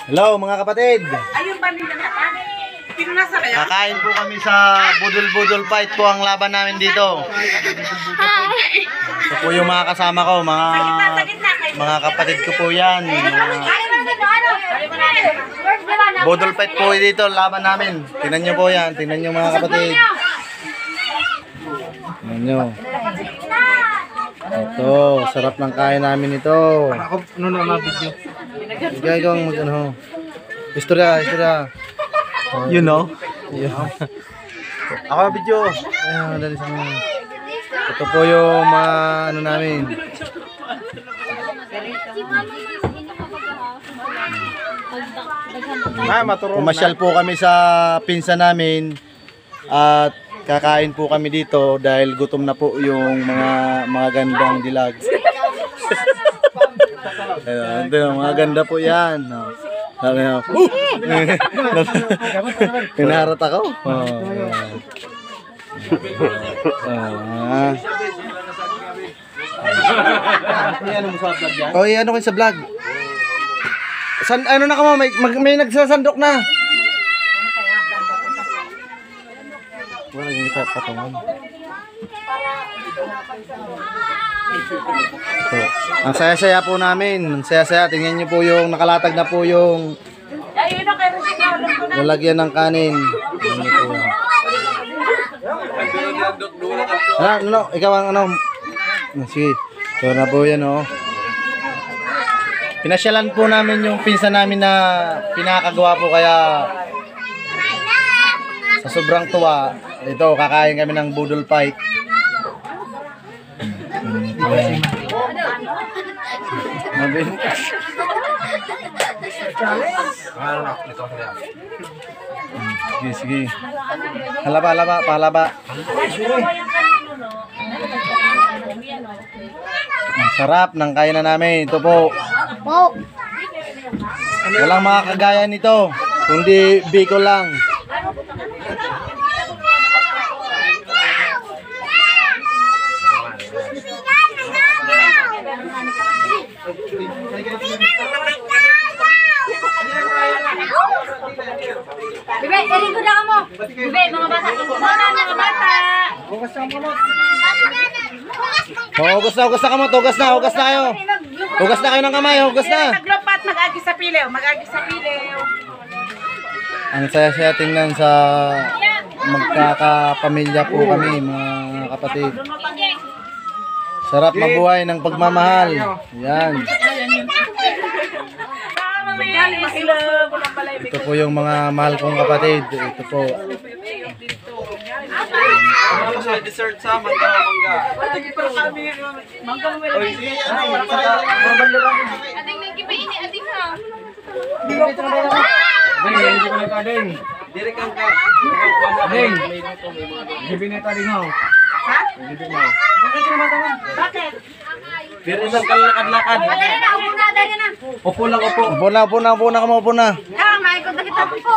Hello mga kapatid. Ayun ba nila na? Pinunasa kaya? Kakain po kami sa budol-budol fight po ang laban namin dito. Ito po yung mga kasama ko, mga kapatid ko po yan. Budol fight po dito, laban namin. Tingnan nyo po yan, tingnan nyo mga kapatid. Tingnan nyo. Ito, sarap ng kain namin ito. Ako, ano na mga-video? Ikaw ang mag-ano. Istorya. You know? Yeah. Ako na video. Ayan, dali sa mga. Ito po yung mga ano namin. Pumasyal po kami sa pinsa namin at kakain po kami dito dahil gutom na po yung mga gandang dilag. Ayan, mga ganda po yan. Sabi na, pinaharat ako. Oh, ano kayo sa vlog? Ano na ka mo? May nagsasandok na. Wala yung patungan. So, ang saya-saya po namin. Ang saya-saya. Tingnan nyo po yung nakalatag na po yung lalagyan ng kanin. Ano? Ikaw ang ano? Sige. Ito na po yan, oh. Pinasyalan po namin yung pinsa namin na pinakagawa po kaya sa sobrang tuwa, ito, kakain kami ng budol fight. Sige. Palaba. Ang sarap ng kainan namin. Ito po. Walang makakagaya nito, kundi Bicol lang. Bebe, erin ko na ka mo. Bebe, mga bata. Mga bata. Hugas na kayo. Hugas na kayo ng kamay, hugas na. Maglupat, mag-agi sa pilew. Ang saya-saya tingnan sa magkakapamilya po kami, mga kapatid. Sarap mabuhay ng pagmamahal. Yan. Ito po yung mga mahal kong kapatid. Ito po. Dessert sa mangga. Ading nagkipa ini, ading ha. Hindi ko na tading. Direk ang ka. Ading. Gibin na tading ho. Ha? Bakit? Direk ang kalakad-lakad. Wala na, upo na, dali na. Upo lang. Upo na. Ah, may ko kita po.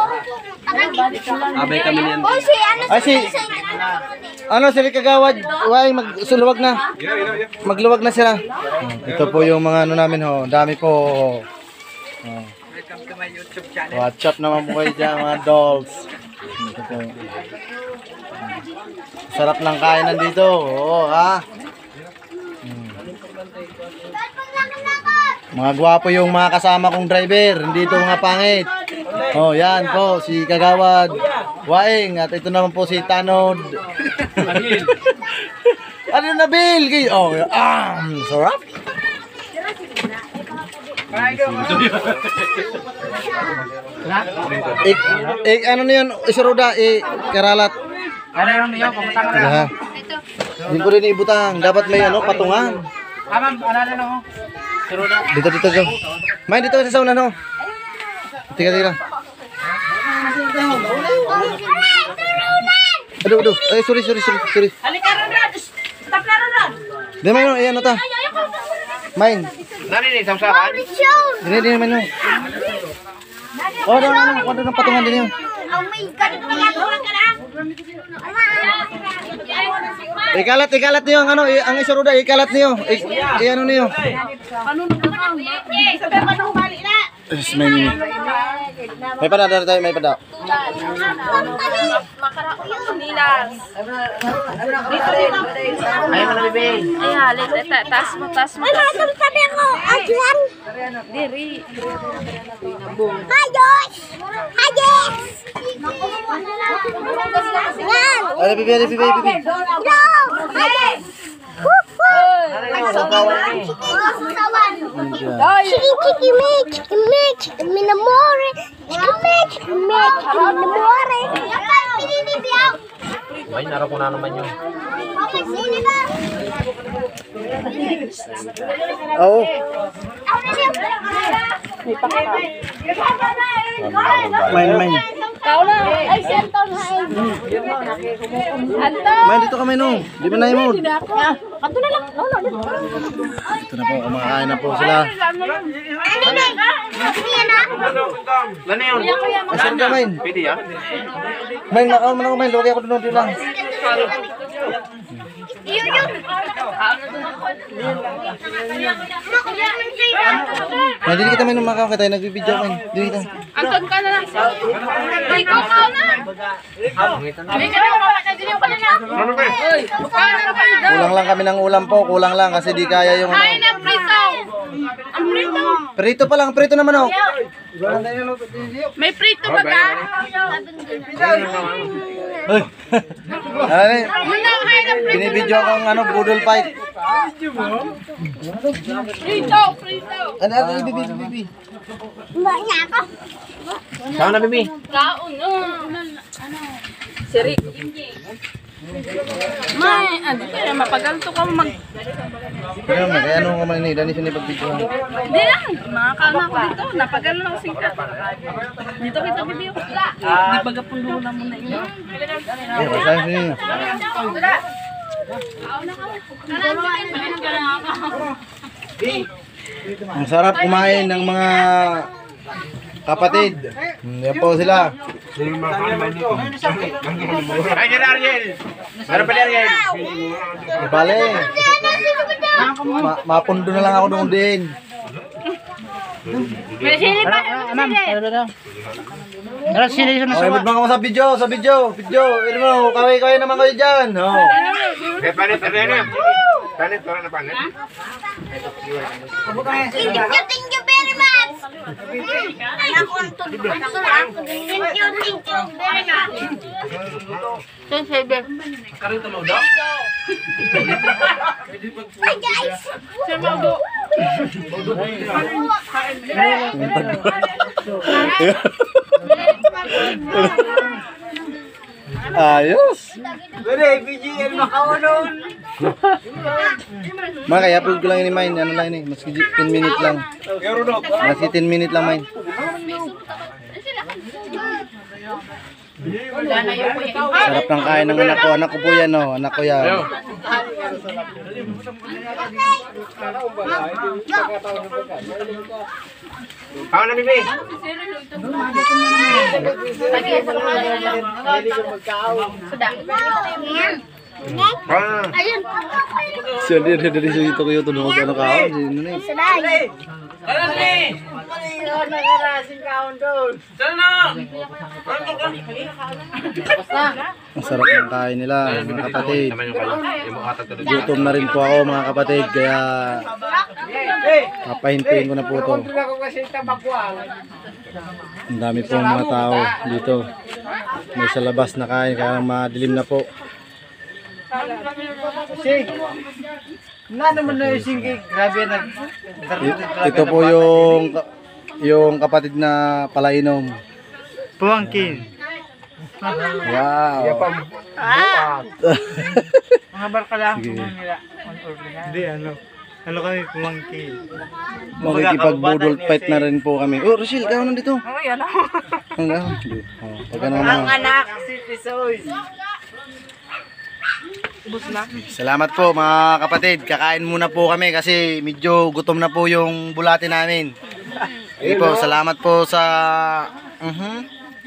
Abay kami niyan. Oy, si ano Ano sila kagawad? Way, magsuluwag na. Magluwag na sila. Ito po yung mga ano namin ho. Dami po. Welcome to my YouTube channel. Watch up naman po kayo dyan, mga dolls. Ito po. Sarap ng kainan dito. Oo, ha? Mga gwapo yung mga kasama kong driver. Hindi ito mga pangit. Oh, yan po. Si Kagawad Waing. At ito naman po si Tanod. Ano na, Bill? Oh, sarap. Ano na yun? Isaruda, karalat. Ano yung niyo? Pumutang ka Ha? Hindi ko rin ibutang. Dapat may ano, patungan. Ma'am, ano na ho? Dito. Main dito sa sauna, no? Tiga. Aduh. Ay, sorry. Halika ron. Stop na ron. Di man, ano ta? Main. Nani ni samsakan? Dini man, no? Oh, ano ng patungan din yun. Oh my God, pinatulang ka na. Ikalat niyo ang ano, ang isaruda, ikalat niyo. Ano niyo? Sabi pa nung bali na. Yes, may nini. May pada tayo, may pada. Nilas. Ayaw mo na, bebe. Ay, halit. Taas mo. Sabi ako, Adrian. Diri. Ayos! Ayos! Yan! Ay, bibi. Go! Ayos! Chiki minamore. Chiki minamore. Ay, naro ko na naman yun. Oo. Main. Kau na. Ay, si Anton. Anton. Main dito kami no. Di ba na mo? Kanto na lang. Ito na po, kumakain na po sila. Lana yun? Asan ka, Main? Pwede yan? Main, nakaw mo na ko, Main. Lagi ako doon lang. Main, dili kita, Main, umakaw kita. Nagbibidyo, Main. Dili kita. Anton ka na lang. Ay, ikaw na. Ay, ka na. Ano ba? Kulang lang kami ng ulam po. Kulang lang kasi di kaya yung... Ay, na prito. Ang prito. Prito pa lang. Prito naman, oh. May prito ba ka? Ay. Ay, Manang hay na prito. binibidyo akong ano, budol fight. Prito. Ano, bibi. Saan na, bebe? Kaon. Sirik. May, dito na mapagalto ka mag... Kaya naman, kaya ano ka man ni Dani siya pagbidyo. Di lang, makakaon ako dito. Napagal lang singkat. Dito kita bibiyo. Di baga pundo na muna yun. Eh, pasahin siya niya. Ang sarap kumain ng mga kapatid. Yan po sila. Ay, dyan, Ariel. Ano pala, Ariel? Bale. Mapundo na lang ako doon din. May sili pa. Okay, ba't mga sa video? Video. Ito mo, kaway naman kayo dyan. Oh. Panit, Panit, na panit. Thank you very much. Thank you very much. Hi guys. Ayos. Ma, kaya upload ko lang yun ni Mine. Ano lang yun eh. Maski 10 minutes lang. Maski 10 minutes lang, Mine. Sarap ng kain ng anak ko. Anak ko po yan, oh. Anak ko yan. Saan na, bebe? Ayun. Siya dari sa ito ko yung tunong ko ano ka. Sino na eh. Ang sarap ng kain nila, mga kapatid. Gutom na rin po ako, mga kapatid. Kaya papahintuin ko na po ito. Ang dami pong mga tao dito. May sa labas na kain, kaya madilim na po. Na naman na yung singki. Grabe nag... Ito po yung kapatid na palainom. Puwangkin. Wow. Mga barkala Sige. nila. Hindi, ano kami puwangkin. Makikipag-budol fight na rin po kami. Oh, Rochelle, ikaw nandito. Oh, yan ako. Pag ano naman. Anak, si Tisoy. Salamat po mga kapatid. Kakain muna po kami kasi medyo gutom na po yung bulate namin. Sige po, salamat po sa...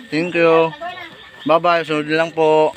Thank you. Bye-bye. Sunod lang po.